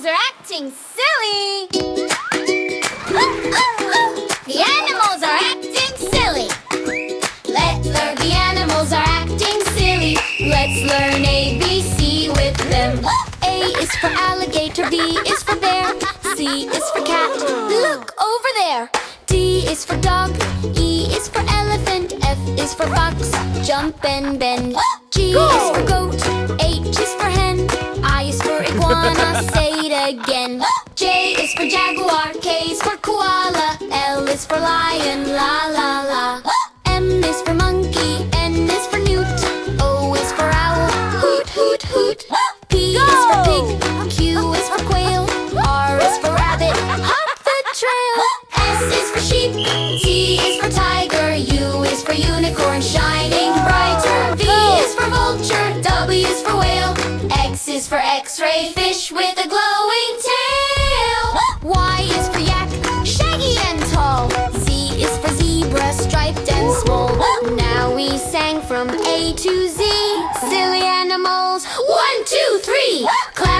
animals are acting silly. The animals are acting silly. Let's learn. The animals are acting silly. Let's learn ABC with them. A is for alligator, B is for bear, C is for cat. Look over there. D is for dog, E is for elephant, F is for fox, jump and bend. G is for goat, H is for hen, I is for iguana, say it again. J is for jaguar, K is for koala, L is for lion, la la la. M is for monkey, N is for newt, O is for owl, hoot hoot hoot. P is for pig, Q is for quail, R is for rabbit, hop the trail. S is for sheep, T is for tiger, U is for unicorn, shining brighter. V is for vulture, W is for whale, X is for x-ray fish with a glowing tail. Y is for yak, shaggy and tall, Z is for zebra, striped and small. Now we sang from A to Z, silly animals, 1, 2, 3. Clap